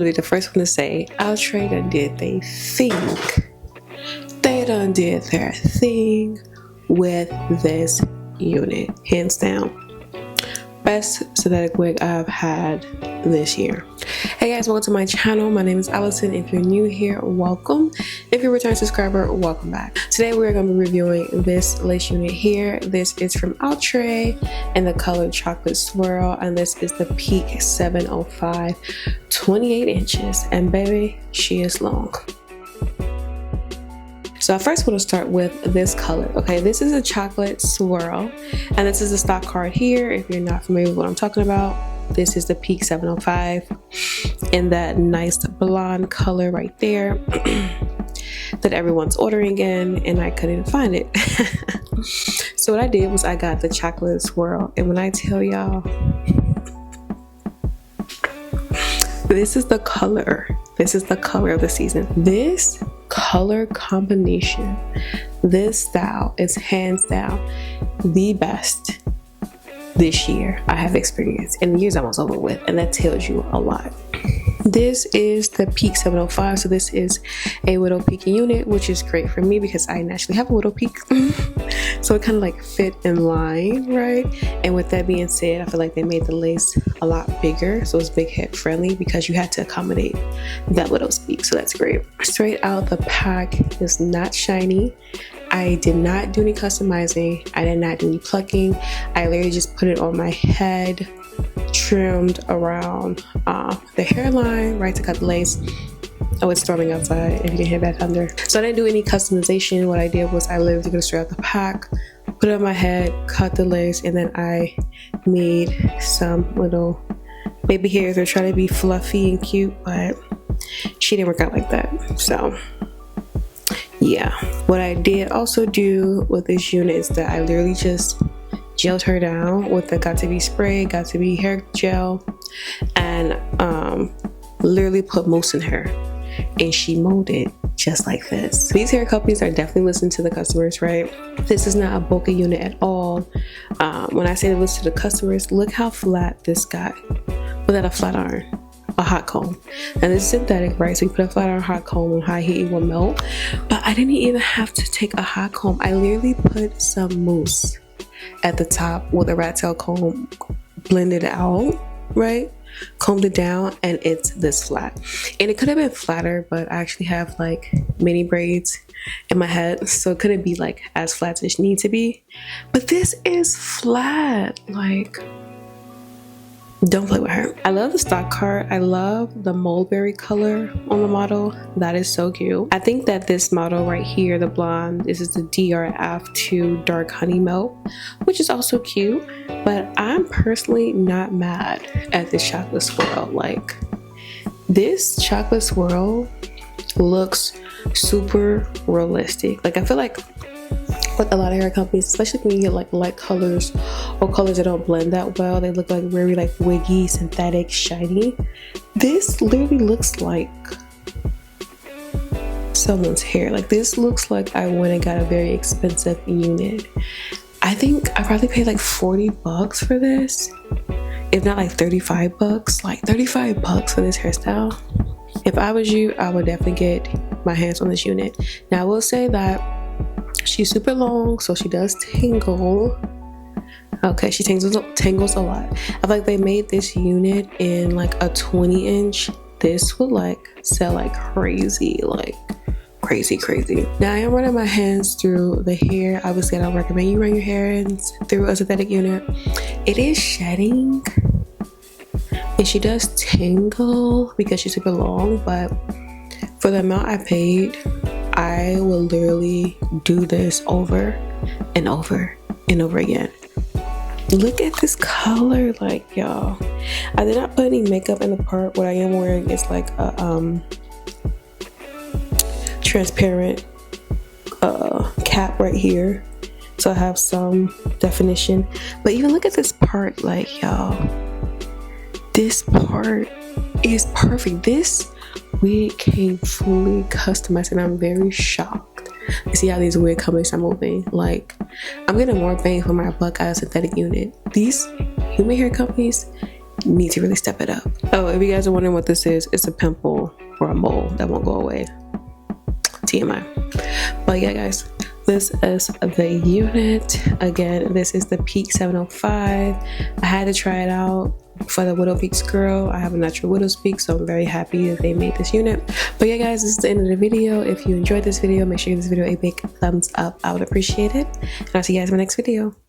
be the first one to say, Outre done did they thing. They done did their thing with this unit, hands down. Best synthetic wig I've had this year. Hey guys, welcome to my channel. My name is Allison. If you're new here, welcome. If you're a return subscriber, welcome back. Today we're going to be reviewing this lace unit here. This is from Outre in the color Chocolate Swirl, and this is the Peak 705, 28 inches, and baby, she is long. So I first want to start with this color. Okay, this is a chocolate swirl, and this is the stock card here. If you're not familiar with what I'm talking about, this is the Peak 705 in that nice blonde color right there that everyone's ordering in, and I couldn't find it. So what I did was I got the chocolate swirl, and when I tell y'all, this is the color. This is the color of the season. This color combination, this style is hands down the best this year I have experienced, and the year's almost over with, and that tells you a lot. This is the Peak 705, so this is a widow peak unit, which is great for me because I naturally have a widow peak. So it kind of like fit in line, right? And with that being said, I feel like they made the lace a lot bigger, so it's big head friendly because you had to accommodate that widow's peak, so that's great. Straight out the pack, is not shiny. I did not do any customizing. I did not do any plucking. I literally just put it on my head, trimmed around the hairline, right, to cut the lace. Oh, it's storming outside if you can hear that thunder. So I didn't do any customization. What I did was I literally took it straight out the pack, put it on my head, cut the lace, and then I made some little baby hairs. They're trying to be fluffy and cute, but she didn't work out like that. So yeah, what I did also do with this unit is that I literally just gelled her down with the Got To Be spray, Got To Be hair gel, and literally put mousse in her, and she molded just like this. These hair companies are definitely listening to the customers, right? This is not a bulky unit at all. When I say to listen to the customers, look how flat this got without a flat iron. A hot comb, and it's synthetic, right? So you put a flat iron hot comb on high heat, it will melt. But I didn't even have to take a hot comb. I literally put some mousse at the top with a rat tail comb, blended it out, right? Combed it down, and it's this flat. And it could have been flatter, but I actually have like mini braids in my head, so it couldn't be like as flat as it needs to be. But this is flat, like, don't play with her. I love the stock card. I love the mulberry color on the model. That is so cute. I think that this model right here, the blonde, this is the DRF2 Dark Honey Melt, which is also cute. But I'm personally not mad at this chocolate swirl. Like, this chocolate swirl looks super realistic. Like, I feel like with a lot of hair companies, especially when you get like light colors or colors that don't blend that well, they look like very like wiggy, synthetic, shiny. This literally looks like someone's hair. Like, this looks like I went and got a very expensive unit. I think I probably paid like 40 bucks for this, if not like 35 bucks. Like 35 bucks for this hairstyle. If I was you, I would definitely get my hands on this unit. Now I will say that she's super long, so she does tangle. Okay, she tangles a lot. I feel like they made this unit in like a 20 inch. This would like sell like crazy, like crazy. Now I am running my hands through the hair. Obviously I don't recommend you run your hands through a synthetic unit. It is shedding, and she does tangle because she's super long, but for the amount I paid, I will literally do this over and over and over again. Look at this color, like, y'all. I did not put any makeup in the part. What I am wearing is like a transparent cap right here, so I have some definition. But even look at this part, like, y'all, this part is perfect. This wig came fully customized, and I'm very shocked to see how these wig companies are moving. Like, I'm getting more bang for my buck out of synthetic unit. These human hair companies, need to really step it up. Oh, if you guys are wondering what this is, it's a pimple or a mole that won't go away. TMI. But yeah, guys, this is the unit. Again, this is the Peak 705. I had to try it out for the Widow Peaks girl. I have a natural widow's peak, so I'm very happy that they made this unit. But yeah, guys, this is the end of the video. If you enjoyed this video, make sure you give this video a big thumbs up. I would appreciate it, and I'll see you guys in my next video.